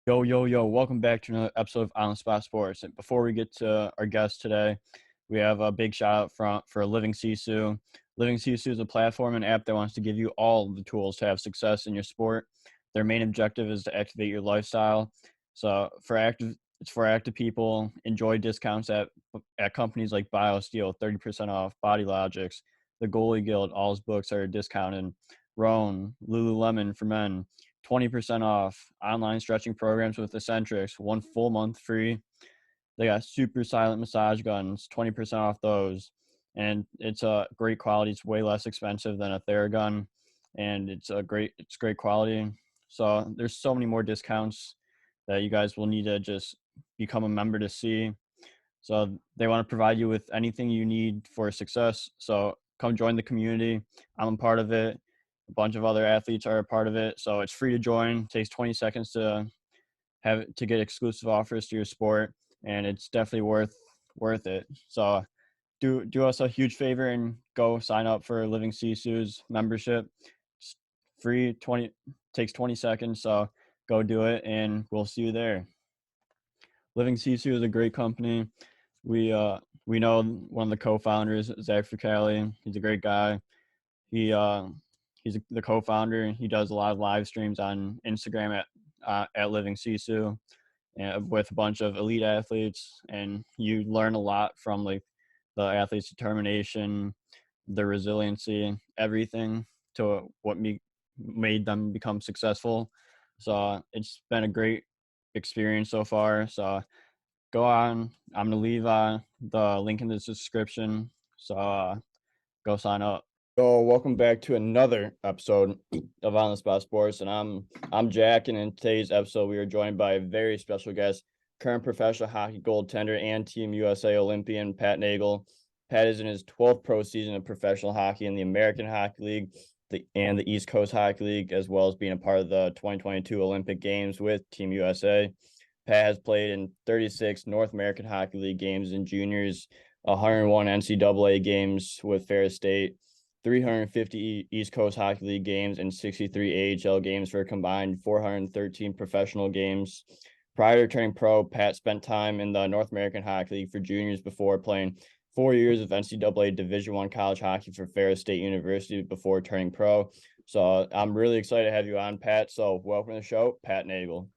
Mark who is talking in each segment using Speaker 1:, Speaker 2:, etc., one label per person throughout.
Speaker 1: Yo, yo, yo, welcome back to another episode of On the Spot Sports. And before we get to our guest today, we have a big shout out for Living Sisu. Living Sisu is a platform and app that wants to give you all the tools to have success in your sport. Their main objective is to activate your lifestyle. So it's for active people. Enjoy discounts at companies like BioSteel, 30% off, Body Logics, the Goalie Guild, all his books are discounted. Roan, Lululemon for men, 20% off, online stretching programs with Eccentrics, 1 full month free. They got super silent massage guns, 20% off those. And it's a great quality. It's way less expensive than a Theragun, and it's great quality. So there's so many more discounts that you guys will need to just become a member to see. So they want to provide you with anything you need for success. So come join the community. I'm a part of it. A bunch of other athletes are a part of it. So it's free to join. It takes 20 seconds to get exclusive offers to your sport, and it's definitely worth it. So do us a huge favor and go sign up for Living Sisu's membership. It's free, 20 takes 20 seconds. So go do it, and we'll see you there. Living Sisu is a great company. We know one of the co-founders, Zach Fricali. He's a great guy. He's the co-founder. He does a lot of live streams on Instagram at Living Sisu, with a bunch of elite athletes, and you learn a lot from like the athletes' determination, their resiliency, everything to what made them become successful. So it's been a great experience so far. So go on. I'm gonna leave the link in the description. So go sign up. So welcome back to another episode of On the Spot Sports, and I'm Jack, and in today's episode we are joined by a very special guest, current professional hockey goaltender and Team USA Olympian Pat Nagle. Pat is in his 12th pro season of professional hockey in the American Hockey League and the East Coast Hockey League, as well as being a part of the 2022 Olympic Games with Team USA. Pat has played in 36 North American Hockey League games in juniors, 101 NCAA games with Ferris State, 350 East Coast Hockey League games, and 63 AHL games for a combined 413 professional games. Prior to turning pro, Pat spent time in the North American Hockey League for juniors before playing 4 years of NCAA Division I college hockey for Ferris State University before turning pro. So I'm really excited to have you on, Pat. So welcome to the show, Pat Nagle.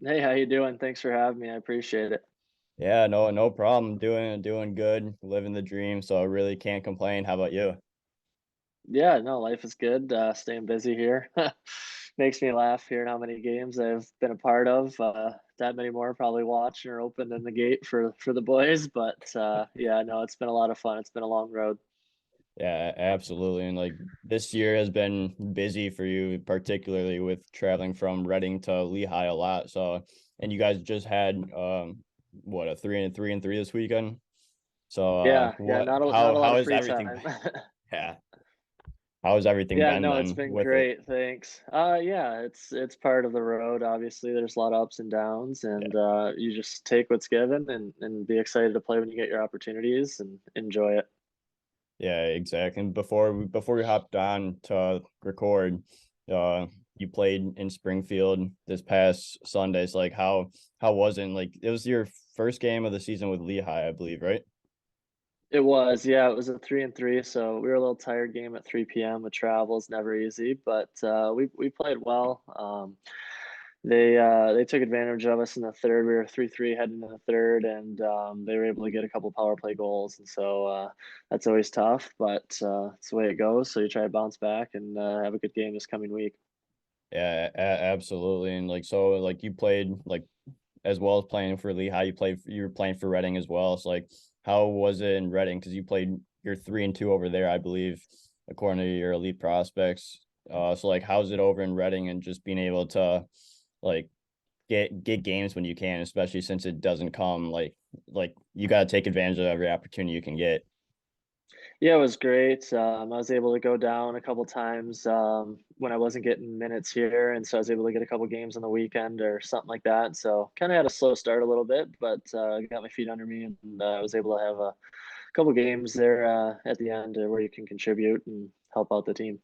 Speaker 2: Hey, how you doing? Thanks for having me. I appreciate it.
Speaker 1: Yeah, no problem. Doing good, living the dream. So I really can't complain. How about you?
Speaker 2: Yeah, no, life is good. Staying busy here. Makes me laugh hearing how many games I've been a part of. That many more probably watching or opening the gate for the boys. But yeah, no, it's been a lot of fun. It's been a long road.
Speaker 1: Yeah, absolutely. And like this year has been busy for you, particularly with traveling from Reading to Lehigh a lot. So, and you guys just had what, a 3-3 this weekend. So
Speaker 2: Yeah, not a lot
Speaker 1: how
Speaker 2: of
Speaker 1: has
Speaker 2: free
Speaker 1: everything
Speaker 2: time.
Speaker 1: been? Yeah. How has everything
Speaker 2: Yeah,
Speaker 1: been
Speaker 2: no, it's
Speaker 1: then
Speaker 2: been
Speaker 1: with it?
Speaker 2: great. Thanks. Yeah, it's part of the road. Obviously, there's a lot of ups and downs,
Speaker 1: Yeah.
Speaker 2: and you just take what's given and be excited to play when you get your opportunities and enjoy it.
Speaker 1: Yeah, exactly. And before we hopped on to record, uh, you played in Springfield this past Sunday. So like how was it? Like it was your first game of the season with Lehigh, I believe, right?
Speaker 2: It was, yeah, it was a 3-3, so we were a little tired game at 3 p.m. with travel is never easy, but we played well. They took advantage of us in the third. We were 3-3 heading into the third, and they were able to get a couple power play goals, and so that's always tough, but it's the way it goes. So you try to bounce back and have a good game this coming week.
Speaker 1: Yeah, absolutely. And like so, like you played like as well as playing for Lehigh, you were playing for Reading as well. So like, how was it in Reading? Because you played you're 3-2 over there, I believe, according to your elite prospects. So like, how's it over in Reading and just being able to like get games when you can, especially since it doesn't come like you got to take advantage of every opportunity you can get.
Speaker 2: Yeah, it was great. I was able to go down a couple times when I wasn't getting minutes here, and so I was able to get a couple games on the weekend or something like that. So kind of had a slow start a little bit, but got my feet under me, and I was able to have a couple games there at the end where you can contribute and help out the team.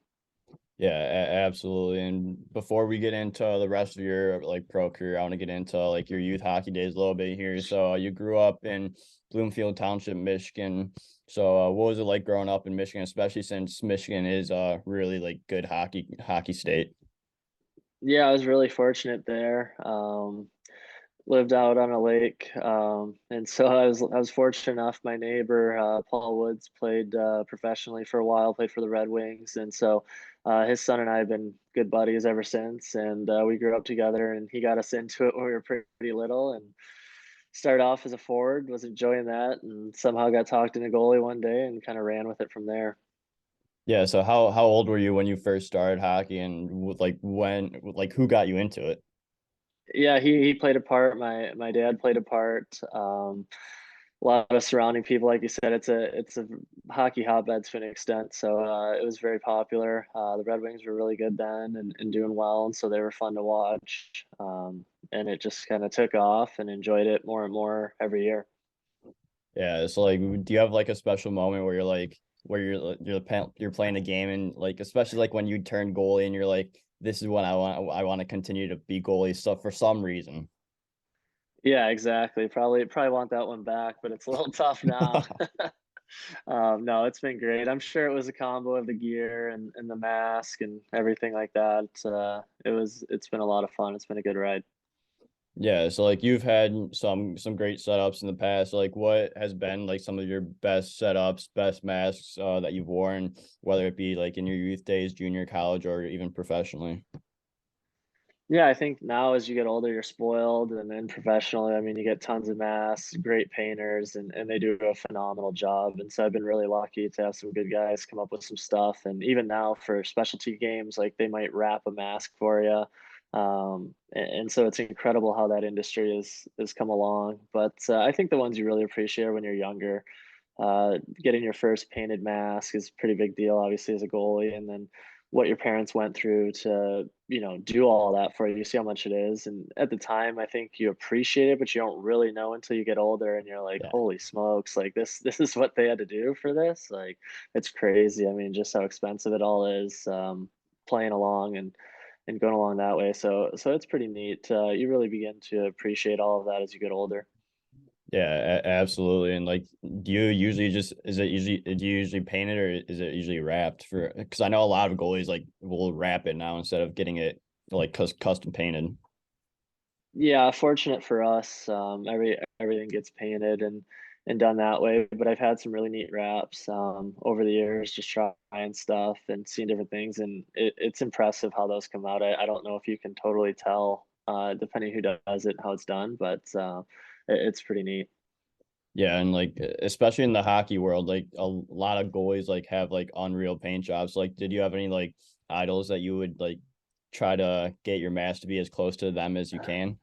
Speaker 1: Yeah, absolutely. And before we get into the rest of your like pro career, I want to get into like your youth hockey days a little bit here. So you grew up in Bloomfield Township, Michigan. So what was it like growing up in Michigan, especially since Michigan is a really like good hockey state?
Speaker 2: Yeah, I was really fortunate there. Lived out on a lake, and so I was fortunate enough. My neighbor Paul Woods played professionally for a while, played for the Red Wings, and so his son and I have been good buddies ever since. And we grew up together, and he got us into it when we were pretty little, and started off as a forward, was enjoying that, and somehow got talked into goalie one day, and kind of ran with it from there.
Speaker 1: Yeah, so how old were you when you first started hockey and like when like who got you into it?
Speaker 2: Yeah, he played a part. My dad played a part. A lot of surrounding people, like you said, it's a hockey hotbed to an extent. So it was very popular. The Red Wings were really good then and doing well, and so they were fun to watch. And it just kind of took off, and enjoyed it more and more every year.
Speaker 1: Yeah, so like, do you have like a special moment where you're like, where you're playing a game and like, especially like when you turn goalie and you're like, this is what I want to continue to be goalie stuff for some reason.
Speaker 2: Yeah, exactly. Probably want that one back, but it's a little tough now. No, it's been great. I'm sure it was a combo of the gear and the mask and everything like that. It's been a lot of fun. It's been a good ride.
Speaker 1: Yeah, so like you've had some great setups in the past. Like, what has been like some of your best setups, best masks that you've worn, whether it be like in your youth days, junior college, or even professionally?
Speaker 2: Yeah, I think now as you get older, you're spoiled, and then professionally, I mean, you get tons of masks, great painters, and they do a phenomenal job. And so I've been really lucky to have some good guys come up with some stuff. And even now for specialty games, like they might wrap a mask for you. And so it's incredible how that industry has come along. But I think the ones you really appreciate are when you're younger. Getting your first painted mask is a pretty big deal, obviously, as a goalie, and then what your parents went through to, do all that for you. You see how much it is. And at the time, I think you appreciate it, but you don't really know until you get older and you're like,
Speaker 1: Yeah.
Speaker 2: holy smokes, like this is what they had to do for this. Like it's crazy. I mean, just how expensive it all is, playing along and going along that way. So it's pretty neat. You really begin to appreciate all of that as you get older.
Speaker 1: Yeah, absolutely. And like, do you usually just do you usually paint it or is it usually wrapped for? Because I know a lot of goalies like will wrap it now instead of getting it like custom painted.
Speaker 2: Yeah, fortunate for us, everything gets painted and done that way. But I've had some really neat wraps over the years, just trying stuff and seeing different things, and it's impressive how those come out. I don't know if you can totally tell, depending who does it, how it's done, but it's pretty neat.
Speaker 1: Yeah, and like especially in the hockey world, like a lot of goalies like have like unreal paint jobs. Like, did you have any like idols that you would like try to get your mask to be as close to them as you can?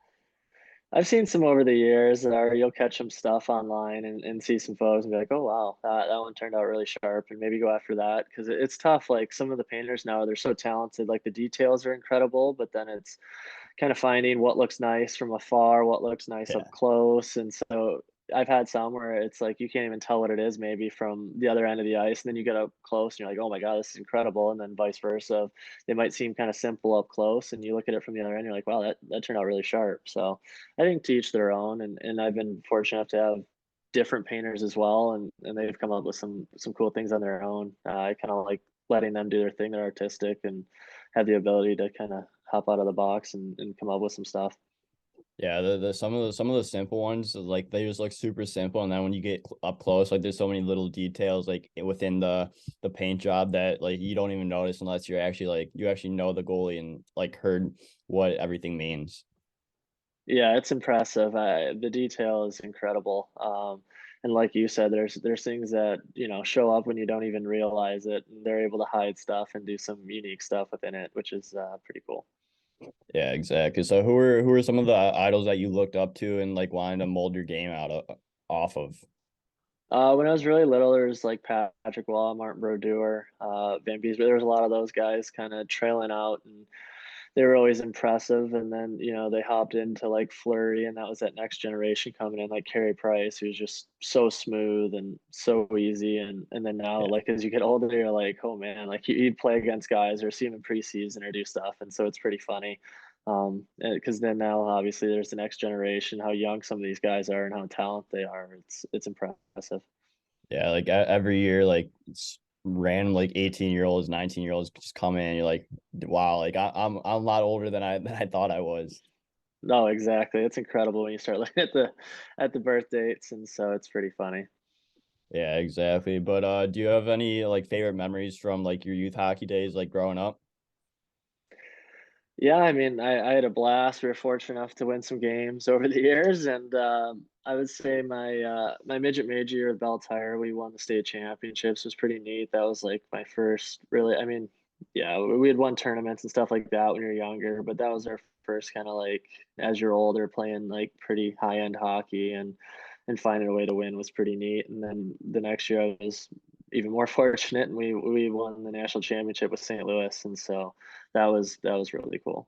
Speaker 2: I've seen some over the years, or you'll catch some stuff online and see some photos and be like, oh wow, that one turned out really sharp, and maybe go after that because it's tough. Like some of the painters now, they're so talented. Like the details are incredible, but then it's kind of finding what looks nice from afar, what looks nice up
Speaker 1: Yeah.
Speaker 2: close. And so I've had some where it's like you can't even tell what it is maybe from the other end of the ice. And then you get up close and you're like, oh my God, this is incredible. And then vice versa. They might seem kind of simple up close and you look at it from the other end, you're like, wow, that turned out really sharp. So I think to each their own. And I've been fortunate enough to have different painters as well. And they've come up with some cool things on their own. I kind of like letting them do their thing. They're artistic and have the ability to kind of hop out of the box and come up with some stuff.
Speaker 1: Yeah, the some of the simple ones like they just look super simple, and then when you get up close, like there's so many little details like within the paint job that like you don't even notice unless you're actually like you actually know the goalie and like heard what everything means.
Speaker 2: Yeah, it's impressive. The detail is incredible. And like you said, there's things that show up when you don't even realize it. And they're able to hide stuff and do some unique stuff within it, which is pretty cool.
Speaker 1: Yeah, exactly. So who are some of the idols that you looked up to and like wanted to mold your game off of?
Speaker 2: When I was really little, there was like Patrick Waugh, Martin Brodeur, Van Beesbrook. There was a lot of those guys kind of trailing out, and they were always impressive. And then, they hopped into like Flurry, and that was that next generation coming in, like Carey Price, who's just so smooth and so easy. And then now,
Speaker 1: Yeah.
Speaker 2: like as you get older, you're like, oh man, like you'd play against guys or see them in preseason or do stuff, and so it's pretty funny. Because then now obviously there's the next generation, how young some of these guys are and how talented they are. It's impressive.
Speaker 1: Yeah, like every year, like it's random like 18-year-olds, 19-year-olds just come in. You're like, wow, like I'm a lot older than I thought I was.
Speaker 2: No, exactly. It's incredible when you start looking at the birth dates, and so it's pretty funny.
Speaker 1: Yeah, exactly. But do you have any like favorite memories from like your youth hockey days, like growing up?
Speaker 2: Yeah, I mean, I had a blast. We were fortunate enough to win some games over the years, and I would say my midget major year at Bell Tire, we won the state championships. Was pretty neat. That was like my first really. I mean, yeah, we had won tournaments and stuff like that when you're younger, but that was our first kind of like as you're older playing like pretty high end hockey, and finding a way to win was pretty neat. And then the next year I was even more fortunate, and we won the national championship with St. Louis, and so that was really cool.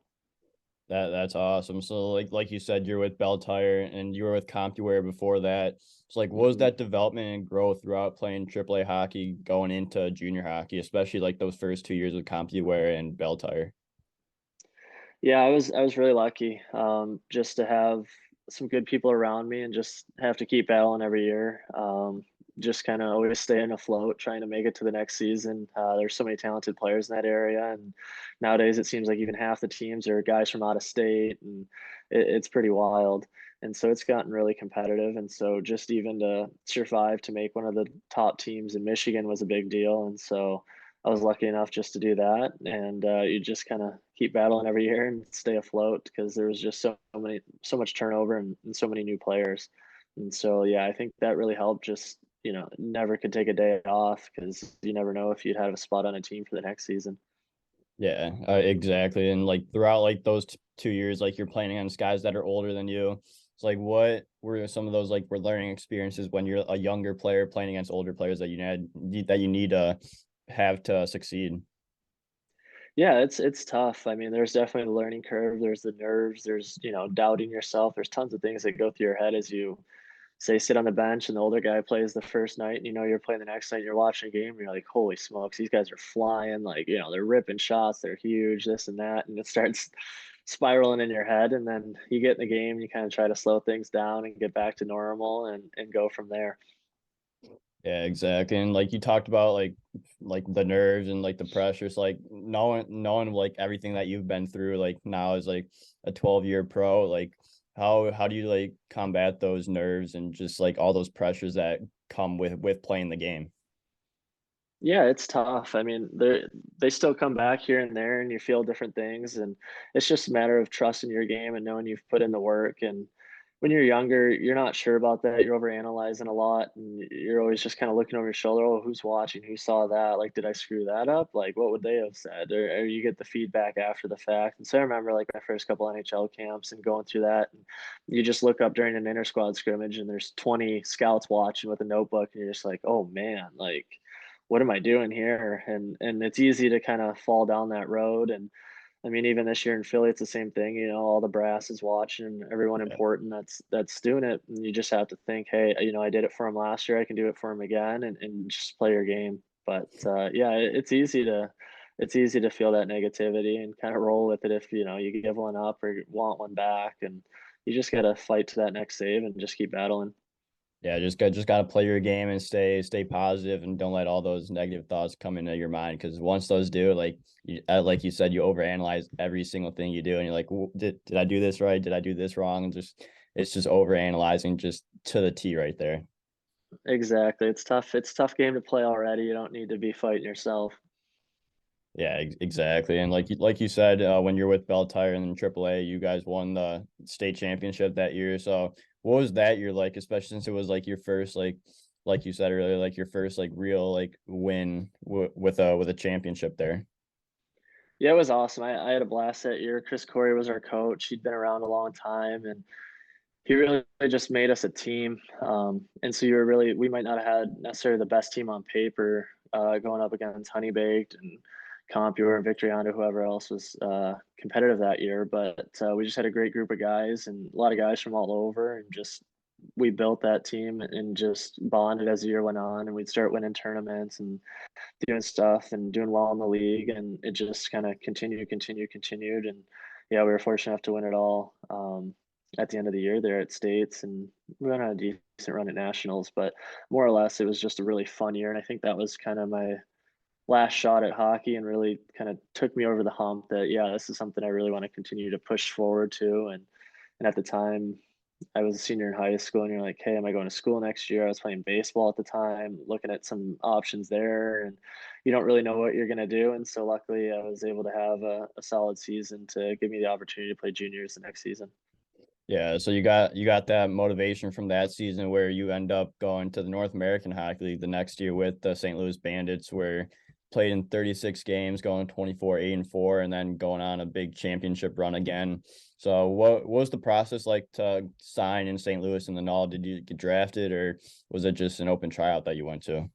Speaker 1: That's awesome. So like you said, you're with Bell Tire and you were with CompuWare before that. So like what was
Speaker 2: Mhm.
Speaker 1: that development and growth throughout playing AAA hockey going into junior hockey, especially like those first 2 years with CompuWare and Bell Tire?
Speaker 2: Yeah, I was really lucky, just to have some good people around me and just have to keep battling every year. Just kind of always staying afloat, trying to make it to the next season. There's so many talented players in that area, and nowadays it seems like even half the teams are guys from out of state, and it's pretty wild. And so it's gotten really competitive. And so just even to survive to make one of the top teams in Michigan was a big deal. And so I was lucky enough just to do that, and you just kind of keep battling every year and stay afloat because there was just so much turnover, and so many new players, and so yeah, I think that really helped. Just never could take a day off because you never know if you'd have a spot on a team for the next season.
Speaker 1: Yeah, exactly. And like throughout like those 2 years, like you're playing against guys that are older than you. It's like what were some of those like were learning experiences when you're a younger player playing against older players that you need to have to succeed?
Speaker 2: Yeah, it's tough. I mean, there's definitely the learning curve. There's the nerves. There's doubting yourself. There's tons of things that go through your head as you say sit on the bench and the older guy plays the first night, and you're playing the next night, and you're watching a game and you're like, holy smokes, these guys are flying, like they're ripping shots, they're huge, this and that, and it starts spiraling in your head. And then you get in the game, you kind of try to slow things down and get back to normal, and go from there.
Speaker 1: Yeah, exactly. And like you talked about like the nerves and like the pressures, like knowing like everything that you've been through, like now as like a 12-year pro, like how do you like combat those nerves and just like all those pressures that come with playing the game?
Speaker 2: Yeah, it's tough. I mean, they still come back here and there, and you feel different things, and it's just a matter of trusting your game and knowing you've put in the work. And when you're younger, you're not sure about that. You're overanalyzing a lot, and you're always just kind of looking over your shoulder. Oh, who's watching? Who saw that? Like, did I screw that up? Like, what would they have said? Or you get the feedback after the fact. And so I remember like my first couple NHL camps and going through that. And you just look up during an inter squad scrimmage, and there's 20 scouts watching with a notebook, and you're just like, oh man, like what am I doing here? And it's easy to kind of fall down that road. And I mean, even this year in Philly, it's the same thing. All the brass is watching, everyone
Speaker 1: Yeah.
Speaker 2: important that's doing it. And you just have to think, hey, I did it for him last year. I can do it for him again, and just play your game. But yeah, it's easy to feel that negativity and kind of roll with it if you give one up or you want one back, and you just gotta fight to that next save and just keep battling.
Speaker 1: Yeah, just gotta play your game and stay positive and don't let all those negative thoughts come into your mind because once those do, like you said, you overanalyze every single thing you do and you're like, did I do this right? Did I do this wrong? And just it's just overanalyzing just to the T right there.
Speaker 2: Exactly. It's tough. It's a tough game to play already. You don't need to be fighting yourself.
Speaker 1: Yeah, exactly. And like you said, when you're with Bell Tire and AAA, you guys won the state championship that year. So what was that year like, especially since it was like your first like you said earlier, like your first like real like win with a championship there?
Speaker 2: Yeah, it was awesome. I had a blast that year. Chris Corey was our coach. He'd been around a long time, and he really just made us a team. And so we might not have had necessarily the best team on paper, going up against Honey Baked and comp you were, victory Honda, whoever else was competitive that year. But we just had a great group of guys and a lot of guys from all over, and just we built that team and just bonded as the year went on, and we'd start winning tournaments and doing stuff and doing well in the league, and it just kind of continued, and yeah, we were fortunate enough to win it all at the end of the year there at states, and we went on a decent run at nationals. But more or less, it was just a really fun year, and I think that was kind of my last shot at hockey, and really kind of took me over the hump that yeah, this is something I really want to continue to push forward to. And at the time, I was a senior in high school, and you're like, hey, am I going to school next year? I was playing baseball at the time, looking at some options there, and you don't really know what you're going to do. And so luckily, I was able to have a solid season to give me the opportunity to play juniors the next season.
Speaker 1: Yeah, so you got that motivation from that season where you end up going to the North American Hockey League the next year with the St. Louis Bandits, where played in 36 games, going 24-8-4, and then going on a big championship run again. So what was the process like to sign in St. Louis in the Null? Did you get drafted, or was it just an open tryout that you went to?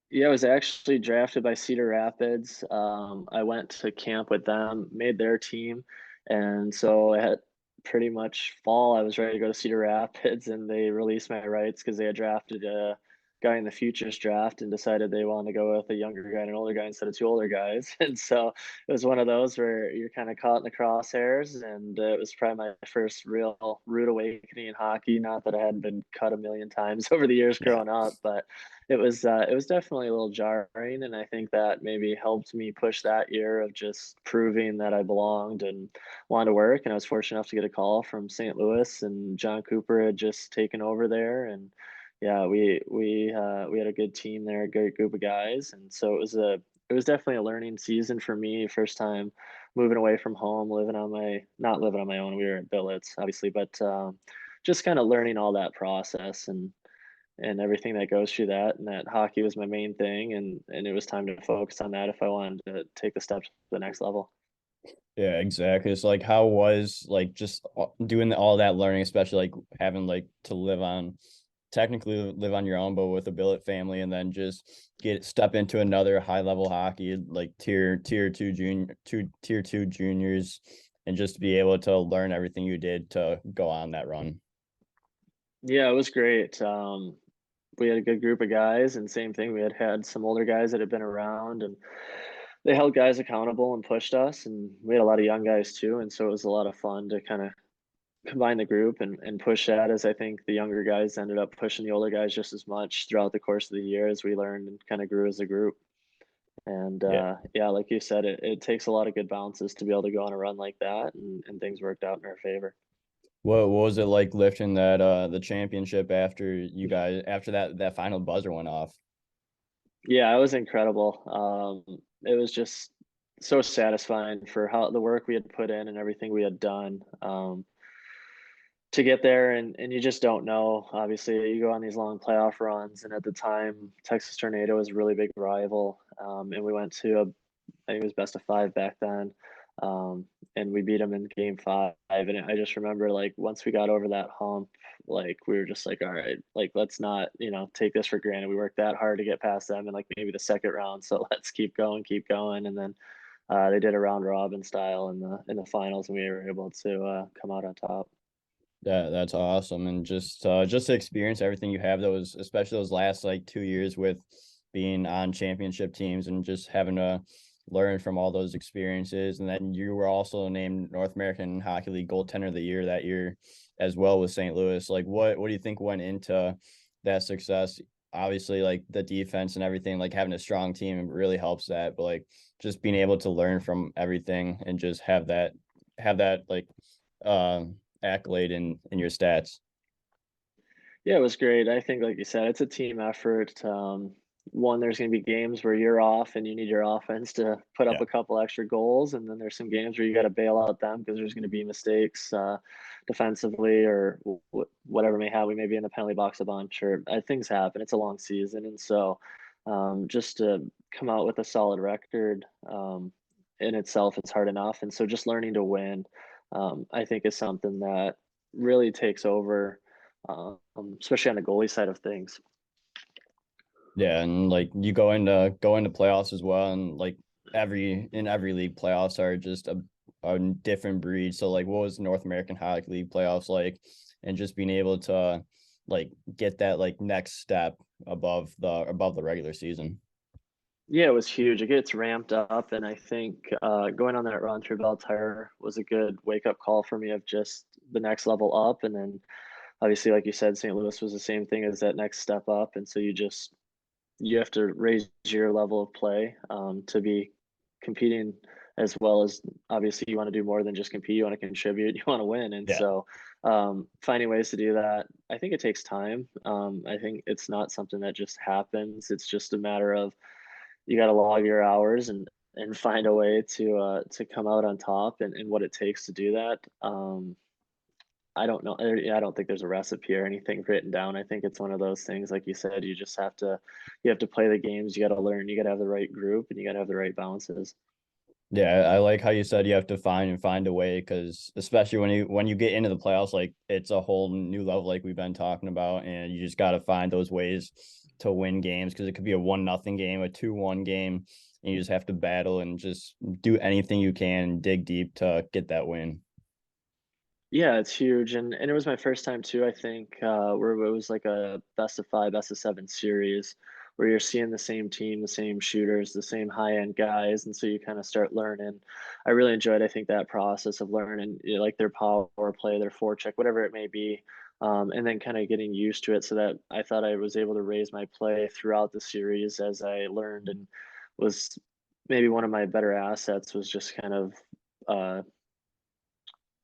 Speaker 2: Yeah, I was actually drafted by Cedar Rapids. I went to camp with them, made their team, and so at pretty much fall, I was ready to go to Cedar Rapids, and they released my rights because they had drafted a guy in the futures draft and decided they wanted to go with a younger guy and an older guy instead of two older guys. And so it was one of those where you're kind of caught in the crosshairs, and it was probably my first real rude awakening in hockey. Not that I hadn't been cut a million times over the years
Speaker 1: Yeah.
Speaker 2: growing up, but it was definitely a little jarring, and I think that maybe helped me push that year of just proving that I belonged and wanted to work. And I was fortunate enough to get a call from St. Louis, and John Cooper had just taken over there, and yeah, we had a good team there, a great group of guys, and so it was definitely a learning season for me. First time moving away from home, living on my not living on my own. We were at billets, obviously, but just kind of learning all that process and everything that goes through that, and that hockey was my main thing, and it was time to focus on that if I wanted to take the step to the next level.
Speaker 1: Yeah, exactly. It's like how was like just doing all that learning, especially like having like to live on technically live on your own, but with a billet family, and then just get step into another high level hockey, like tier two juniors, and just be able to learn everything you did to go on that run.
Speaker 2: Yeah, it was great. We had a good group of guys, and same thing, we had some older guys that had been around, and they held guys accountable and pushed us, and we had a lot of young guys too, and so it was a lot of fun to kind of combine the group and push that, as I think the younger guys ended up pushing the older guys just as much throughout the course of the year as we learned and kind of grew as a group. And
Speaker 1: Yeah.
Speaker 2: yeah, like you said, it takes a lot of good bounces to be able to go on a run like that, and things worked out in our favor.
Speaker 1: What was it like lifting that the championship after you guys after that final buzzer went off?
Speaker 2: Yeah, it was incredible. It was just so satisfying for how the work we had put in and everything we had done. To get there, and you just don't know. Obviously, you go on these long playoff runs, and at the time, Texas Tornado was a really big rival, and we went to I think it was best of five back then, and we beat them in game five. And I just remember like once we got over that hump, like we were just like, all right, like let's not take this for granted. We worked that hard to get past them in like maybe the second round, so let's keep going, and then they did a round robin style in the finals, and we were able to come out on top.
Speaker 1: That's awesome, and just to experience everything you have, those especially those last like 2 years with being on championship teams and just having to learn from all those experiences. And then you were also named North American Hockey League goaltender of the year that year as well with St. Louis. Like what do you think went into that success? Obviously, like the defense and everything, like having a strong team really helps that, but like just being able to learn from everything and just have that like accolade in your stats.
Speaker 2: Yeah, it was great. I think, like you said, it's a team effort. One, there's going to be games where you're off and you need your offense to put up
Speaker 1: Yeah.
Speaker 2: a couple extra goals, and then there's some games where you got to bail out them because there's going to be mistakes defensively or whatever may have. We may be in the penalty box a bunch, or things happen. It's a long season, and so just to come out with a solid record in itself, it's hard enough. And so just learning to win, I think, is something that really takes over, especially on the goalie side of things.
Speaker 1: Yeah, and like you go into playoffs as well, and like every league playoffs are just a different breed. So like what was the North American Hockey League playoffs like, and just being able to like get that like next step above the regular season.
Speaker 2: Yeah, it was huge. It gets ramped up, and I think going on that run through Bell Tire was a good wake up call for me of just the next level up. And then obviously, like you said, St. Louis was the same thing as that next step up, and so you have to raise your level of play to be competing as well as obviously you want to do more than just compete. You want to contribute. You want to win, and
Speaker 1: Yeah.
Speaker 2: so finding ways to do that, I think it takes time. I think it's not something that just happens. It's just a matter of you got to log your hours and find a way to come out on top and what it takes to do that. I don't know. I don't think there's a recipe or anything written down. I think it's one of those things, like you said, you have to play the games. You got to learn. You got to have the right group, and you got to have the right bounces.
Speaker 1: Yeah, I like how you said you have to find a way, because especially when you get into the playoffs, like it's a whole new level like we've been talking about, and you just got to find those ways to win games, because it could be a 1-0 game, a 2-1 game, and you just have to battle and just do anything you can and dig deep to get that win.
Speaker 2: Yeah, it's huge, and it was my first time too. I think where it was like a best of five, best of seven series, where you're seeing the same team, the same shooters, the same high end guys, and so you kind of start learning. I really enjoyed, I think, that process of learning, like their power play, their forecheck, whatever it may be, and then kind of getting used to it. So that I thought I was able to raise my play throughout the series as I learned, and was maybe one of my better assets was just kind of.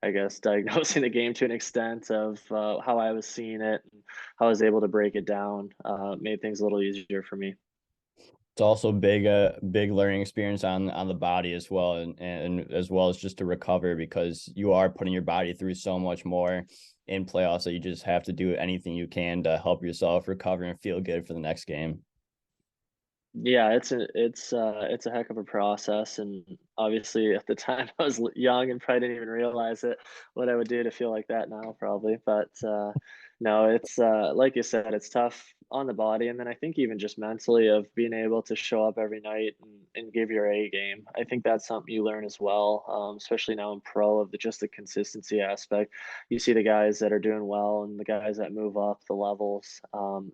Speaker 2: I guess, diagnosing the game to an extent of how I was seeing it and how I was able to break it down made things a little easier for me.
Speaker 1: It's also big learning experience on the body as well, and as well as just to recover, because you are putting your body through so much more in playoffs that you just have to do anything you can to help yourself recover and feel good for the next game.
Speaker 2: Yeah, it's a heck of a process, and obviously at the time I was young and probably didn't even realize it what I would do to feel like that now probably. But no, it's like you said, it's tough on the body, and then I think even just mentally of being able to show up every night and give your A game. I think that's something you learn as well, especially now in pro of just the consistency aspect. You see the guys that are doing well and the guys that move up the levels,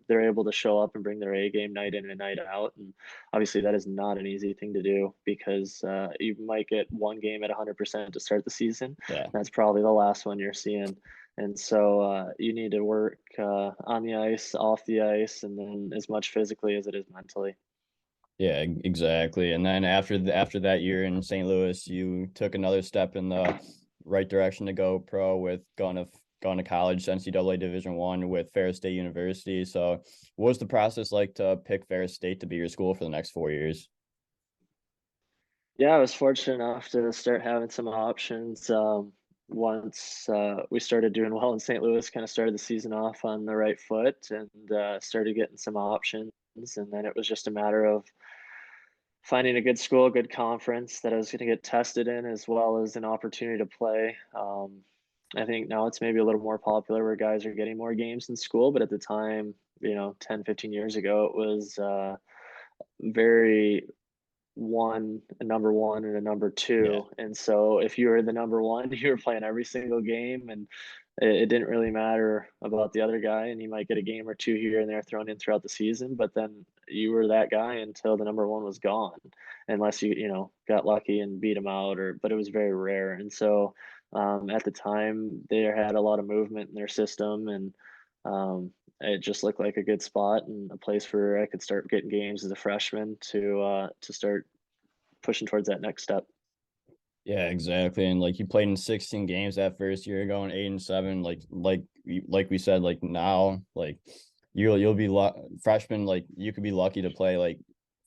Speaker 2: they're able to show up and bring their A game night in and night out. And obviously, that is not an easy thing to do because you might get one game at 100% to start the season.
Speaker 1: Yeah.
Speaker 2: That's probably the last one you're seeing. And so you need to work on the ice, off the ice, and then as much physically as it is mentally.
Speaker 1: Yeah, exactly. And then after that year in St. Louis, you took another step in the right direction to go pro with going to college, NCAA Division One with Ferris State University. So, what was the process like to pick Ferris State to be your school for the next 4 years?
Speaker 2: Yeah, I was fortunate enough to start having some options. Once we started doing well in St. Louis, kind of started the season off on the right foot and started getting some options. And then it was just a matter of finding a good school, a good conference that I was going to get tested in, as well as an opportunity to play. I think now it's maybe a little more popular where guys are getting more games in school, but at the time, 10, 15 years ago, it was very a number one and a number
Speaker 1: Yeah.
Speaker 2: two. And so if you were the number one, you were playing every single game and it didn't really matter about the other guy. And he might get a game or two here and there thrown in throughout the season, but then you were that guy until the number one was gone, unless got lucky and beat him out but it was very rare. And so at the time they had a lot of movement in their system and it just looked like a good spot and a place where I could start getting games as a freshman to start pushing towards that next step.
Speaker 1: Yeah, exactly. And like you played in 16 games that first year, going 8-7. Like we said, like now, like you'll be freshman. Like you could be lucky to play like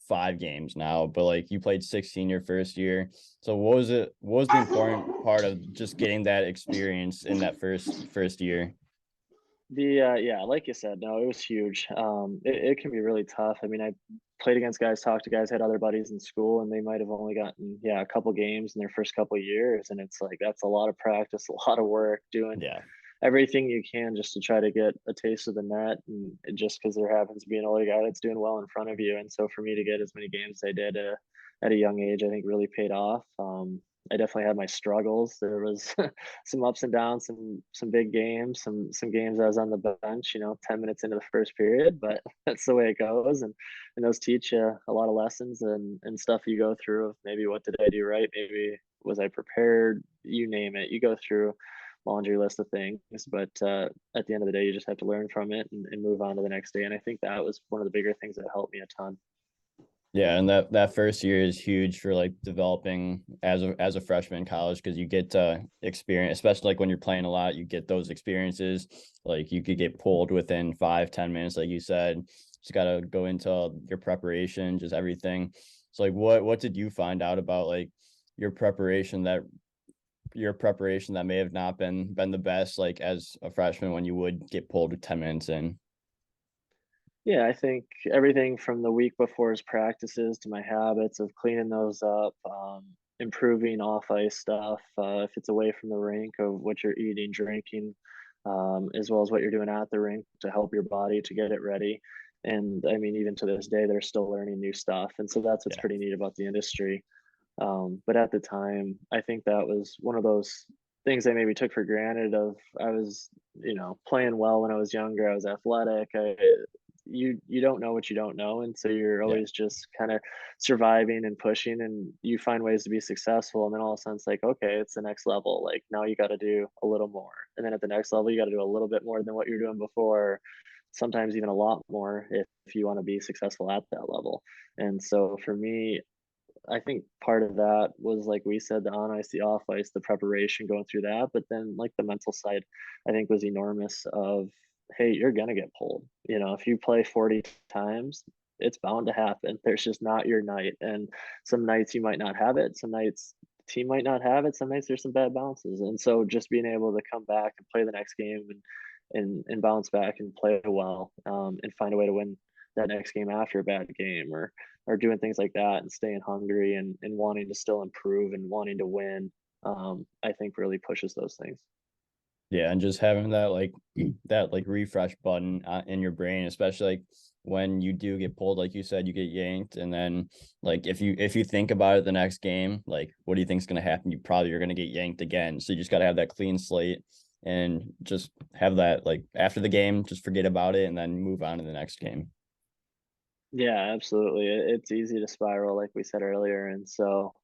Speaker 1: 5 games now, but like you played 16 your first year. So what was it? What was the important part of just getting that experience in that first year?
Speaker 2: Yeah, like you said, no, it was huge. It can be really tough. I mean, I played against guys, talked to guys, had other buddies in school, and they might have only gotten a couple games in their first couple of years, and it's like that's a lot of practice, a lot of work, doing
Speaker 1: Yeah.
Speaker 2: everything you can just to try to get a taste of the net, and just because there happens to be an older guy that's doing well in front of you, and so for me to get as many games as I did, at a young age, I think really paid off. I definitely had my struggles. There was some ups and downs, some big games, some games I was on the bench, 10 minutes into the first period, but that's the way it goes. And those teach you a lot of lessons and stuff you go through of maybe what did I do right? Maybe was I prepared? You name it. You go through laundry list of things, but at the end of the day, you just have to learn from it and move on to the next day. And I think that was one of the bigger things that helped me a ton.
Speaker 1: Yeah, and that first year is huge for like developing as a freshman in college because you get to experience, especially like when you're playing a lot, you get those experiences. Like you could get pulled within 5-10 minutes, like you said. Just gotta go into your preparation, just everything. So like what did you find out about like your preparation that may have not been the best like as a freshman when you would get pulled with 10 minutes in?
Speaker 2: Yeah, I think everything from the week before's practices to my habits of cleaning those up, improving off ice stuff, if it's away from the rink, of what you're eating, drinking, as well as what you're doing at the rink to help your body to get it ready. And I mean, even to this day, they're still learning new stuff. And so that's what's
Speaker 1: Yeah.
Speaker 2: pretty neat about the industry. But at the time, I think that was one of those things I maybe took for granted of I was, playing well when I was younger. I was athletic. You don't know what you don't know, and so you're
Speaker 1: Yeah.
Speaker 2: always just kind of surviving and pushing, and you find ways to be successful. And then all of a sudden, it's like, okay, it's the next level. Like now you got to do a little more, and then at the next level, you got to do a little bit more than what you're doing before. Sometimes even a lot more if you want to be successful at that level. And so for me, I think part of that was like we said, the on ice, the off ice, the preparation, going through that. But then like the mental side, I think was enormous of, hey, you're gonna get pulled. If you play 40 times, it's bound to happen. There's just not your night. And some nights you might not have it, some nights the team might not have it, some nights there's some bad bounces. And so just being able to come back and play the next game and bounce back and play well, and find a way to win that next game after a bad game, or doing things like that and staying hungry and wanting to still improve and wanting to win, I think really pushes those things.
Speaker 1: Yeah, and just having that like that like refresh button in your brain, especially like when you do get pulled, like you said, you get yanked, and then like if you think about it the next game, like what do you think's gonna happen? You probably are gonna get yanked again. So you just gotta have that clean slate and just have that like after the game, just forget about it and then move on to the next game.
Speaker 2: Yeah, absolutely. It's easy to spiral, like we said earlier, and so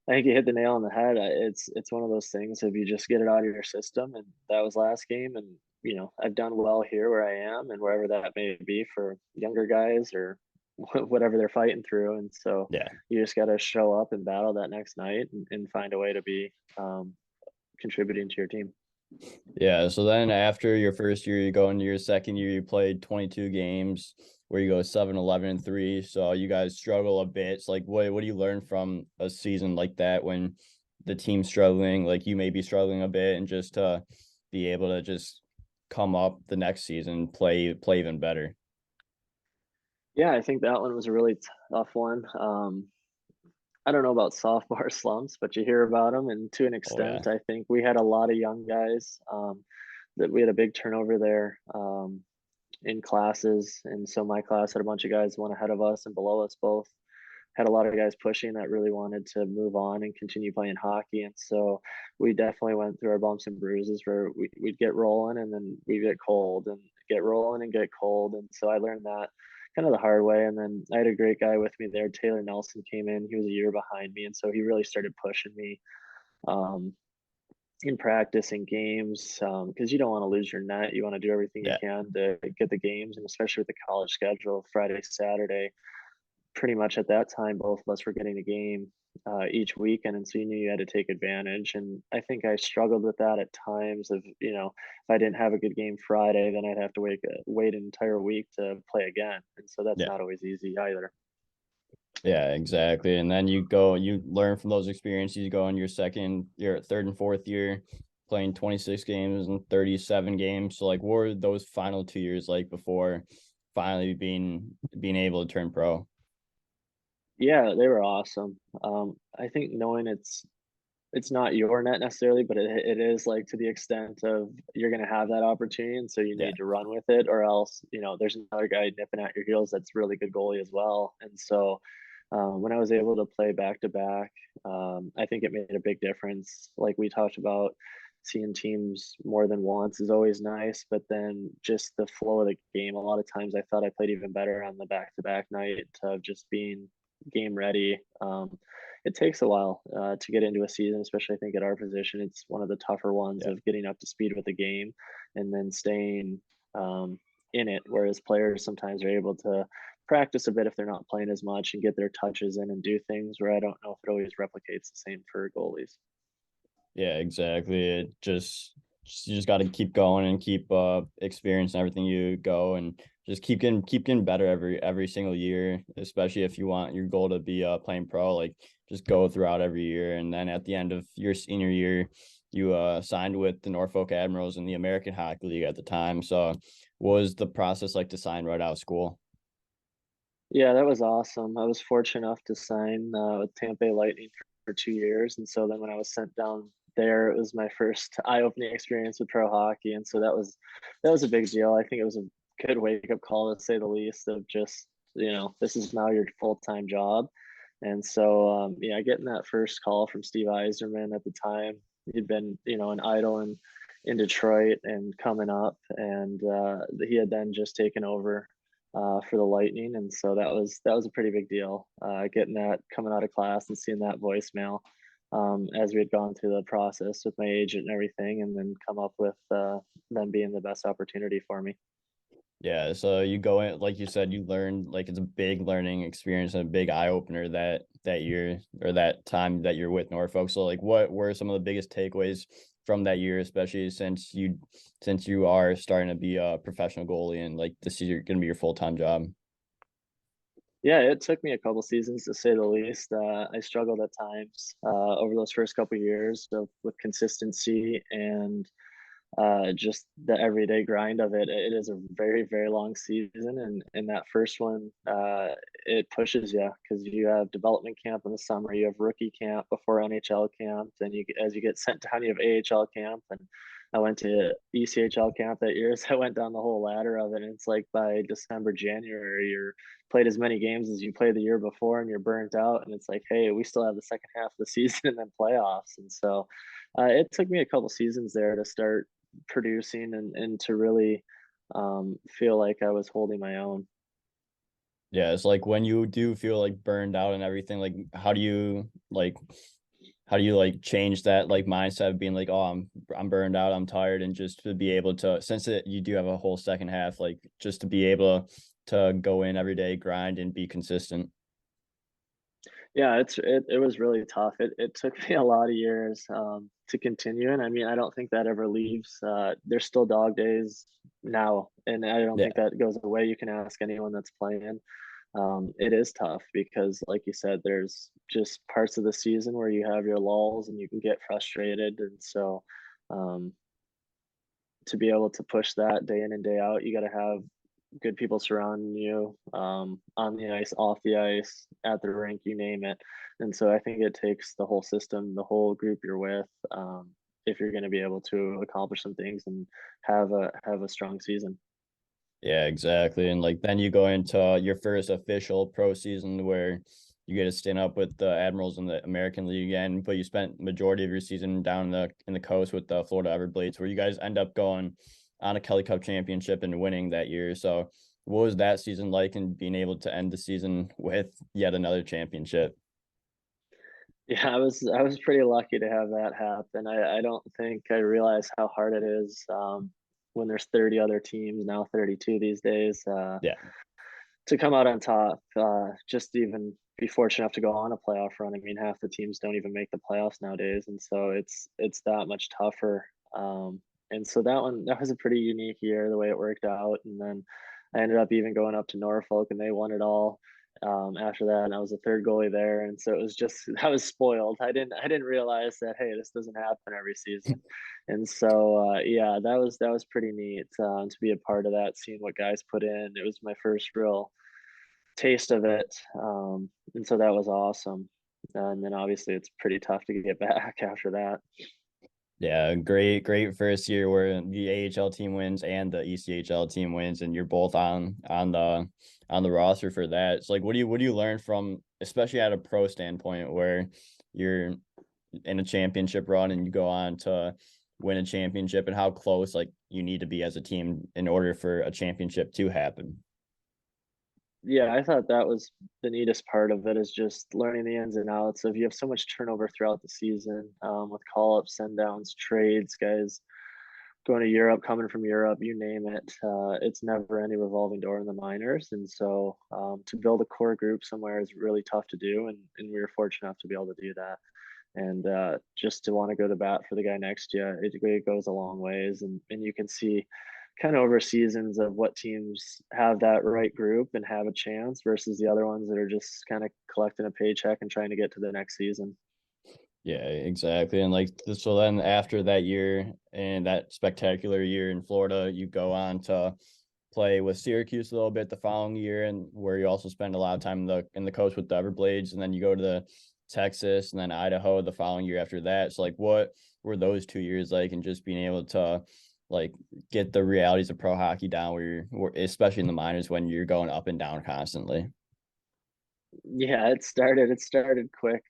Speaker 2: I think you hit the nail on the head. It's one of those things if you just get it out of your system, and that was last game, and I've done well here where I am, and wherever that may be for younger guys or whatever they're fighting through, and so
Speaker 1: Yeah.
Speaker 2: you just got to show up and battle that next night and find a way to be contributing to your team.
Speaker 1: Yeah, so then after your first year, you go into your second year, you played 22 games where you go 7-11-3. So you guys struggle a bit. So like what do you learn from a season like that when the team's struggling, like you may be struggling a bit and just be able to just come up the next season, play even better.
Speaker 2: Yeah, I think that one was a really tough one. I don't know about sophomore slumps, but you hear about them, and to an
Speaker 1: Oh yeah.
Speaker 2: extent, I think we had a lot of young guys. That we had a big turnover there, in classes, and so my class had a bunch of guys one ahead of us and below us both had a lot of guys pushing that really wanted to move on and continue playing hockey. And so we definitely went through our bumps and bruises where we'd get rolling and then we'd get cold and get rolling and get cold. And so I learned that kind of the hard way. And then I had a great guy with me there. Taylor Nelson came in. He was a year behind me. And so he really started pushing me. Um, in practice and games, because you don't want to lose your net. You want to do everything you
Speaker 1: Yeah.
Speaker 2: can to get the games, and especially with the college schedule, Friday, Saturday, pretty much at that time, both of us were getting a game each weekend, and so you knew you had to take advantage. And I think I struggled with that at times. Of if I didn't have a good game Friday, then I'd have to wait an entire week to play again, and so that's
Speaker 1: Yeah.
Speaker 2: not always easy either.
Speaker 1: Yeah, exactly. And then you learn from those experiences. You go in your third and fourth year, playing 26 games and 37 games. So like what were those final 2 years like before finally being able to turn pro?
Speaker 2: Yeah, they were awesome. I think knowing it's not your net necessarily, but it is like to the extent of you're going to have that opportunity, and so you
Speaker 1: Yeah.
Speaker 2: need to run with it, or else there's another guy nipping at your heels that's really good goalie as well, and so when I was able to play back to back, I think it made a big difference. Like we talked about, seeing teams more than once is always nice, but then just the flow of the game. A lot of times I thought I played even better on the back to back night of just being game ready. It takes a while to get into a season, especially I think at our position. It's one of the tougher ones
Speaker 1: Yeah.
Speaker 2: of getting up to speed with the game and then staying um, in it. Whereas players sometimes are able to practice a bit if they're not playing as much and get their touches in and do things where I don't know if it always replicates the same for goalies.
Speaker 1: Yeah, exactly. You just got to keep going and keep experiencing everything you go, and just keep getting better every single year, especially if you want your goal to be playing pro. Like, just go throughout every year, and then at the end of your senior year, you signed with the Norfolk Admirals in the American Hockey League at the time. So, what was the process like to sign right out of school?
Speaker 2: Yeah, that was awesome. I was fortunate enough to sign with Tampa Bay Lightning for 2 years, and so then when I was sent down there, it was my first eye-opening experience with pro hockey, and so that was a big deal. I think it was a good wake-up call to say the least. Of just this is now your full-time job, and so yeah, getting that first call from Steve Eiserman at the time, he'd been an idol in Detroit and coming up, and he had then just taken over for the Lightning, and so that was a pretty big deal. Getting that coming out of class and seeing that voicemail as we had gone through the process with my agent and everything, and then come up with them being the best opportunity for me.
Speaker 1: Yeah, so you go in, like you said, you learn, like, it's a big learning experience and a big eye opener that year or that time that you're with Norfolk. So, like, what were some of the biggest takeaways from that year, especially since you are starting to be a professional goalie and like this is going to be your full-time job?
Speaker 2: Yeah, it took me a couple seasons to say the least. I struggled at times over those first couple years with consistency and just the everyday grind of it. It is a very, very long season, and in that first one, it pushes you because you have development camp in the summer, you have rookie camp before NHL camp, then as you get sent down, you have AHL camp, and I went to ECHL camp that year, so I went down the whole ladder of it. And it's like by December, January, you're played as many games as you played the year before, and you're burnt out. And it's like, hey, we still have the second half of the season and then playoffs. And so it took me a couple seasons there to start producing and to really feel like I was holding my own.
Speaker 1: Yeah, it's like when you do feel like burned out and everything, like how do you change that like mindset of being like, oh, I'm burned out, I'm tired, and just to be able to, since you do have a whole second half, like just to be able to go in every day, grind, and be consistent.
Speaker 2: Yeah, it was really tough. It took me a lot of years to continue, and I mean, I don't think that ever leaves. There's still dog days now, and I don't think
Speaker 1: Yeah,
Speaker 2: that goes away. You can ask anyone that's playing. It is tough because, like you said, there's just parts of the season where you have your lulls and you can get frustrated, and so um, to be able to push that day in and day out, you got to have good people surrounding you on the ice, off the ice, at the rink, you name it. And so I think it takes the whole system, the whole group you're with, if you're going to be able to accomplish some things and have a strong season.
Speaker 1: yeah, exactly. And like then you go into your first official pro season where you get to stint up with the Admirals in the American League again, but you spent majority of your season down in the coast with the Florida Everblades, where you guys end up going on a Kelly Cup championship and winning that year. So what was that season like, and being able to end the season with yet another championship?
Speaker 2: Yeah, I was pretty lucky to have that happen. I don't think I realized how hard it is when there's 30 other teams, now 32 these days.
Speaker 1: Yeah.
Speaker 2: To come out on top, just even be fortunate enough to go on a playoff run. I mean, half the teams don't even make the playoffs nowadays, and so it's that much tougher. And so that was a pretty unique year the way it worked out. And then I ended up even going up to Norfolk, and they won it all. After that, and I was the third goalie there, and so it was just I was spoiled. I didn't realize that hey, this doesn't happen every season, and so yeah, that was pretty neat to be a part of that, seeing what guys put in. It was my first real taste of it. And so that was awesome. And then obviously it's pretty tough to get back after that.
Speaker 1: Yeah, great first year where the AHL team wins and the ECHL team wins, and you're both on the roster for that. It's like, what do you learn from especially at a pro standpoint where you're in a championship run and you go on to win a championship, and how close like you need to be as a team in order for a championship to happen.
Speaker 2: Yeah, I thought that was the neatest part of it is just learning the ins and outs of you have so much turnover throughout the season, with call ups, send downs, trades, guys going to Europe, coming from Europe, you name it. It's never any revolving door in the minors. And so to build a core group somewhere is really tough to do. And we were fortunate enough to be able to do that. And just to want to go to bat for the guy next to you, it goes a long ways. And you can see kind of over seasons of what teams have that right group and have a chance versus the other ones that are just kind of collecting a paycheck and trying to get to the next season.
Speaker 1: Yeah, exactly. And like so then after that year and that spectacular year in Florida, you go on to play with Syracuse a little bit the following year, and where you also spend a lot of time in the coast with the Everblades, and then you go to the Texas and then Idaho the following year after that. So like what were those 2 years like, and just being able to like get the realities of pro hockey down especially in the minors when you're going up and down constantly.
Speaker 2: Yeah, it started quick,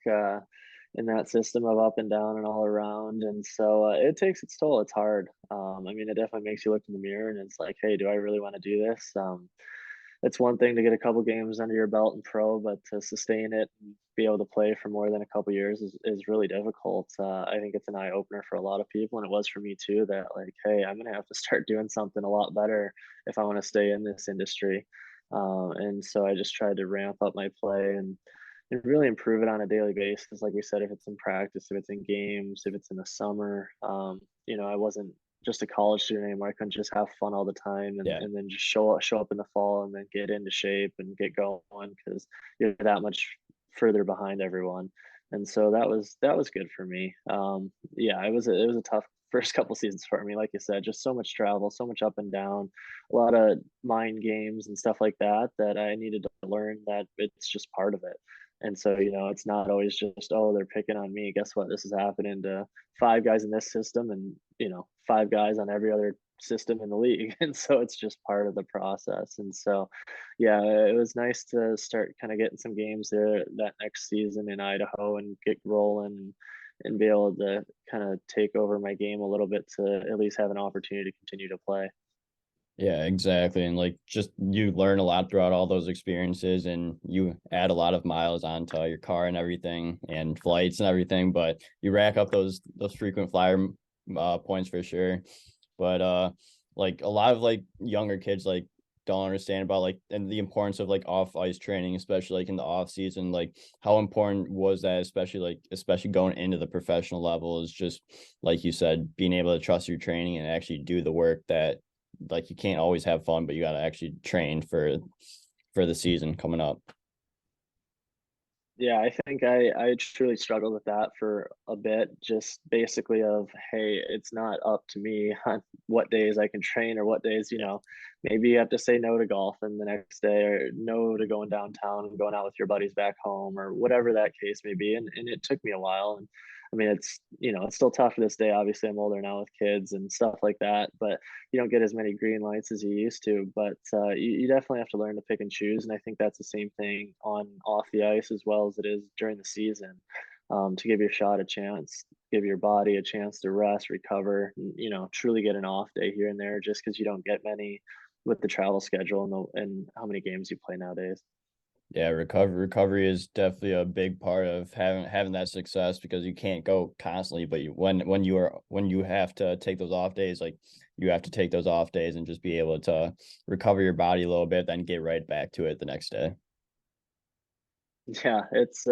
Speaker 2: in that system of up and down and all around, and so, it takes its toll, it's hard. I mean, it definitely makes you look in the mirror and it's like, "Hey, do I really wanna do this?" It's one thing to get a couple games under your belt in pro, but to sustain it and be able to play for more than a couple years is really difficult. I think it's an eye opener for a lot of people, and it was for me too. That like, hey, I'm gonna have to start doing something a lot better if I want to stay in this industry. And so I just tried to ramp up my play and really improve it on a daily basis. Like we said, if it's in practice, if it's in games, if it's in the summer, I wasn't just a college student anymore. I couldn't just have fun all the time and,
Speaker 1: Yeah.
Speaker 2: and then just show up in the fall and then get into shape and get going because you're that much further behind everyone. And so that was good for me. Yeah, it was a tough first couple seasons for me. Like you said, just so much travel, so much up and down, a lot of mind games and stuff like that that I needed to learn that it's just part of it. And so, it's not always just, oh, they're picking on me. Guess what? This is happening to five guys in this system and, five guys on every other system in the league. And so it's just part of the process. And so, yeah, it was nice to start kind of getting some games there that next season in Idaho and get rolling and be able to kind of take over my game a little bit to at least have an opportunity to continue to play.
Speaker 1: Yeah, exactly. And like just you learn a lot throughout all those experiences, and you add a lot of miles onto your car and everything and flights and everything, but you rack up those frequent flyer points for sure. But like a lot of like younger kids like don't understand about like and the importance of like off ice training, especially like in the off season. Like how important was that, especially going into the professional level, is just like you said, being able to trust your training and actually do the work that like you can't always have fun, but you got to actually train for the season coming up.
Speaker 2: Yeah, I think I truly struggled with that for a bit, just basically of, hey, it's not up to me on what days I can train or what days, maybe you have to say no to golf and the next day or no to going downtown and going out with your buddies back home or whatever that case may be. And it took me a while. And I mean, it's still tough to this day. Obviously, I'm older now with kids and stuff like that, but you don't get as many green lights as you used to, but you definitely have to learn to pick and choose. And I think that's the same thing on off the ice as well as it is during the season, to give your shot a chance, give your body a chance to rest, recover, truly get an off day here and there just because you don't get many with the travel schedule and how many games you play nowadays.
Speaker 1: Yeah, recovery is definitely a big part of having that success, because you can't go constantly, but when you have to take those off days, like you have to take those off days and just be able to recover your body a little bit, then get right back to it the next day.
Speaker 2: Yeah, it's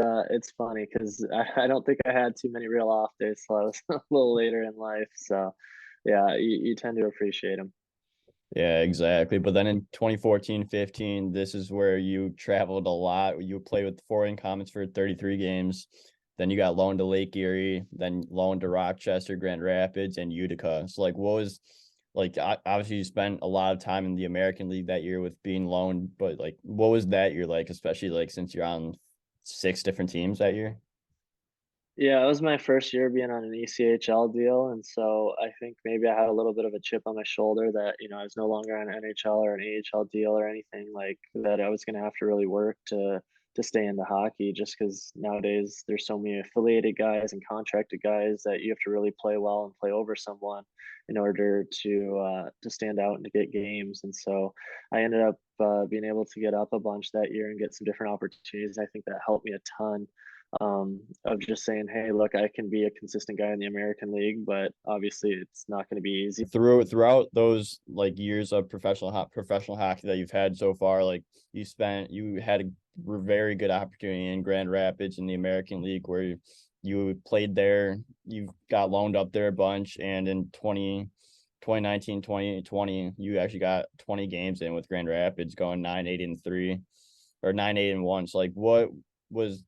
Speaker 2: funny because I don't think I had too many real off days till I was a little later in life. So yeah, you tend to appreciate them.
Speaker 1: Yeah, exactly. But then in 2014, 15, this is where you traveled a lot. You played with the Foreign Comets for 33 games. Then you got loaned to Lake Erie, then loaned to Rochester, Grand Rapids, and Utica. So, like, what was like? Obviously, you spent a lot of time in the American League that year with being loaned, but like, what was that year like? Especially like since you're on 6 different teams that year.
Speaker 2: Yeah, it was my first year being on an ECHL deal, and so I think maybe I had a little bit of a chip on my shoulder that, I was no longer on an NHL or an AHL deal or anything like that I was gonna have to really work to to stay into hockey, just because nowadays there's so many affiliated guys and contracted guys that you have to really play well and play over someone in order to stand out and to get games. And so I ended up being able to get up a bunch that year and get some different opportunities. I think that helped me a ton, of just saying, hey, look, I can be a consistent guy in the American League, but obviously it's not going to be easy.
Speaker 1: Throughout those like years of professional hockey that you've had so far, like you had a very good opportunity in Grand Rapids in the American League where you played there, you got loaned up there a bunch, and in 2019 2020 you actually got 20 games in with Grand Rapids, going 9-8-3 or 9-8-1. So like what was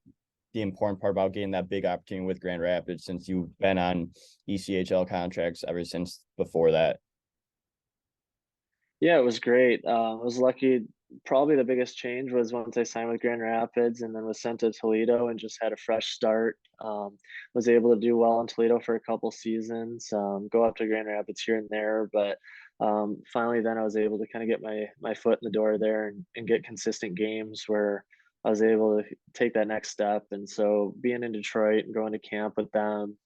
Speaker 1: the important part about getting that big opportunity with Grand Rapids, since you've been on ECHL contracts ever since before that?
Speaker 2: Yeah, it was great. I was lucky. Probably the biggest change was once I signed with Grand Rapids and then was sent to Toledo and just had a fresh start. Was able to do well in Toledo for a couple seasons, go up to Grand Rapids here and there, but finally then I was able to kind of get my foot in the door there and get consistent games where I was able to take that next step. And so being in Detroit and going to camp with them,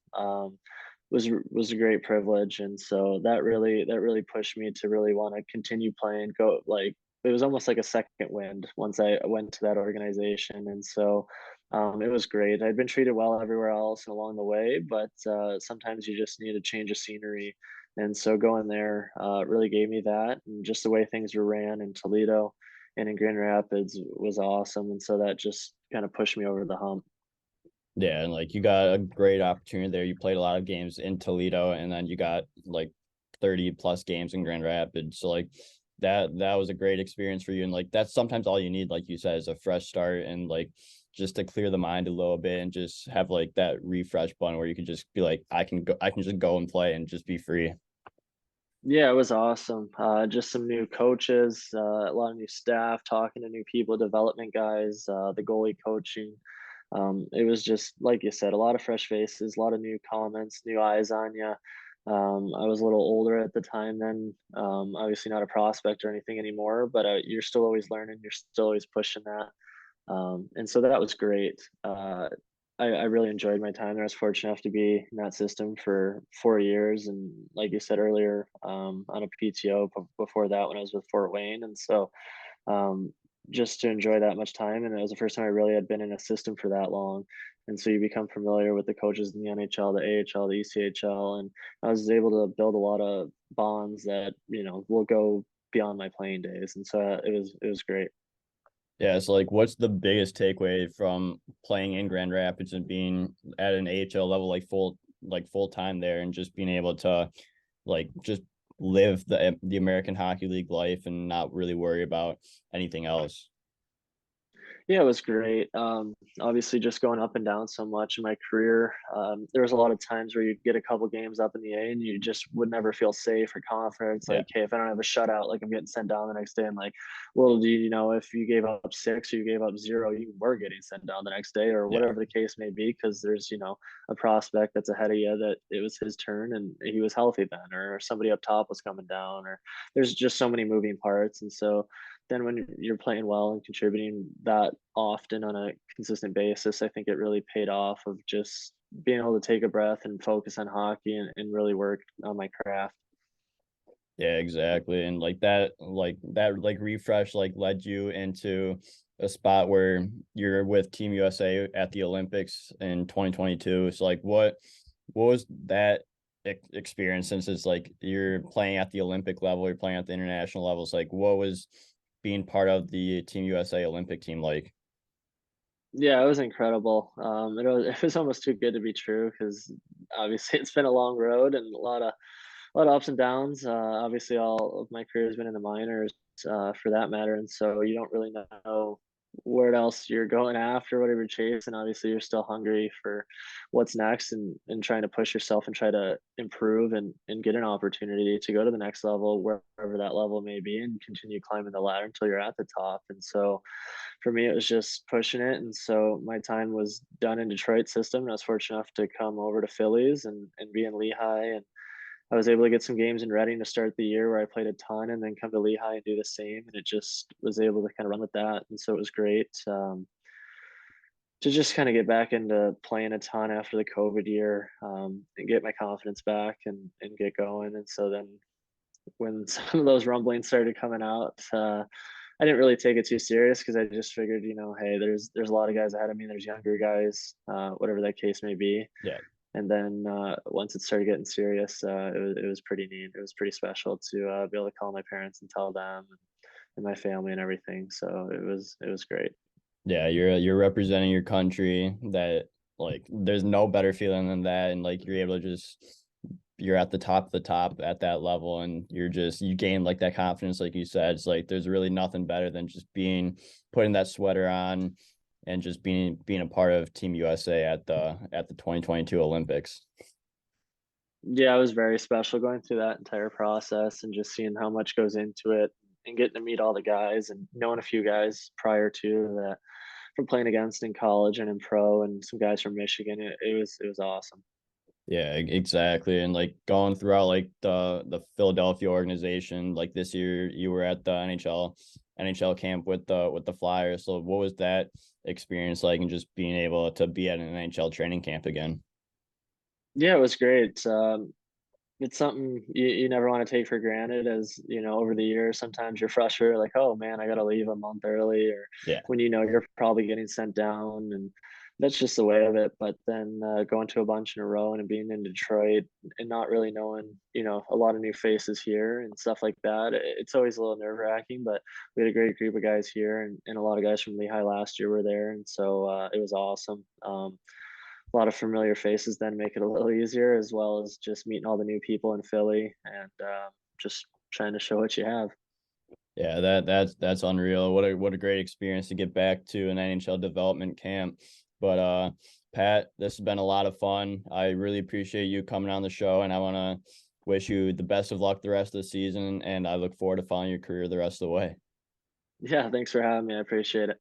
Speaker 2: was a great privilege. And so that really pushed me to really want to continue playing. Go like it was almost like a second wind once I went to that organization. And so it was great. I'd been treated well everywhere else and along the way, but sometimes you just need a change of scenery. And so going there really gave me that, and just the way things were ran in Toledo and in Grand Rapids was awesome. And so that just kind of pushed me over the hump.
Speaker 1: Yeah, and like you got a great opportunity there. You played a lot of games in Toledo, and then you got like 30 plus games in Grand Rapids. So like that was a great experience for you. And like that's sometimes all you need, like you said, is a fresh start, and like just to clear the mind a little bit and just have like that refresh button where you can just be like, I can just go and play and just be free.
Speaker 2: Yeah, it was awesome. Just some new coaches, a lot of new staff, talking to new people, development guys, the goalie coaching. It was just like you said, a lot of fresh faces, a lot of new comments, new eyes on you. I was a little older at the time then, obviously not a prospect or anything anymore, but you're still always learning, you're still always pushing that. And so that was great. I really enjoyed my time there. I was fortunate enough to be in that system for 4 years, and like you said earlier, on a PTO before that when I was with Fort Wayne. And so um, just to enjoy that much time, and it was the first time I really had been in a system for that long. And so you become familiar with the coaches in the NHL, the AHL, the ECHL, and I was able to build a lot of bonds that will go beyond my playing days. And so it was great.
Speaker 1: Yeah, so like what's the biggest takeaway from playing in Grand Rapids and being at an AHL level, like full time there, and just being able to like just live the American Hockey League life and not really worry about anything else?
Speaker 2: Yeah, it was great. Obviously, just going up and down so much in my career, there was a lot of times where you'd get a couple games up in the A, and you just would never feel safe or confident. It's
Speaker 1: Yeah.
Speaker 2: like, hey, if I don't have a shutout, like I'm getting sent down the next day. And like, little do you know, if you gave up six or you gave up zero, you were getting sent down the next day, or
Speaker 1: Yeah.
Speaker 2: whatever the case may be, because there's a prospect that's ahead of you that it was his turn and he was healthy then, or somebody up top was coming down, or there's just so many moving parts. And so then when you're playing well and contributing that often on a consistent basis, I think it really paid off of just being able to take a breath and focus on hockey and really work on my craft.
Speaker 1: Yeah, exactly. And like refresh like led you into a spot where you're with Team USA at the Olympics in 2022. So like what was that experience, since it's like you're playing at the Olympic level, you're playing at the international levels, like what was being part of the Team USA Olympic team like?
Speaker 2: Yeah, it was incredible. It was almost too good to be true because obviously it's been a long road and a lot of ups and downs. Obviously, all of my career has been in the minors, for that matter, and so you don't really know where else you're going after, whatever you're chasing. Obviously, you're still hungry for what's next, and trying to push yourself and try to improve and get an opportunity to go to the next level, wherever that level may be, and continue climbing the ladder until you're at the top. And so, for me, it was just pushing it. And so my time was done in Detroit system, and I was fortunate enough to come over to Phillies and be in Lehigh, and I was able to get some games in Reading to start the year where I played a ton, and then come to Lehigh and do the same. And it just was able to kind of run with that. And so it was great. to just kind of get back into playing a ton after the COVID year, and get my confidence back and get going. And so then when some of those rumblings started coming out, I didn't really take it too serious because I just figured, hey, there's a lot of guys ahead of me. There's younger guys, whatever that case may be.
Speaker 1: Yeah.
Speaker 2: And then once it started getting serious, it was pretty neat. It was pretty special to be able to call my parents and tell them and my family and everything. So it was great.
Speaker 1: Yeah, you're representing your country. That like there's no better feeling than that, and like you're able to just you're at the top at that level, and you gain like that confidence, like you said. It's like there's really nothing better than just putting that sweater on and just being a part of Team USA at the 2022 Olympics.
Speaker 2: Yeah, it was very special going through that entire process and just seeing how much goes into it and getting to meet all the guys and knowing a few guys prior to that from playing against in college and in pro and some guys from Michigan. It was awesome.
Speaker 1: Yeah, exactly. And like going throughout like the Philadelphia organization, like this year you were at the NHL camp with the Flyers. So what was that experience like and just being able to be at an NHL training camp again?
Speaker 2: Yeah, it was great. It's something you never want to take for granted as over the years sometimes you're frustrated like, oh man, I got to leave a month early, or
Speaker 1: Yeah.
Speaker 2: when you're probably getting sent down, and that's just the way of it. But then going to a bunch in a row and being in Detroit and not really knowing a lot of new faces here and stuff like that, it's always a little nerve-wracking. But we had a great group of guys here, and a lot of guys from Lehigh last year were there, and so it was awesome. A lot of familiar faces then make it a little easier, as well as just meeting all the new people in Philly and just trying to show what you have.
Speaker 1: Yeah, that's unreal. What a great experience to get back to an NHL development camp. But Pat, this has been a lot of fun. I really appreciate you coming on the show, and I want to wish you the best of luck the rest of the season, and I look forward to following your career the rest of the way.
Speaker 2: Yeah, thanks for having me. I appreciate it.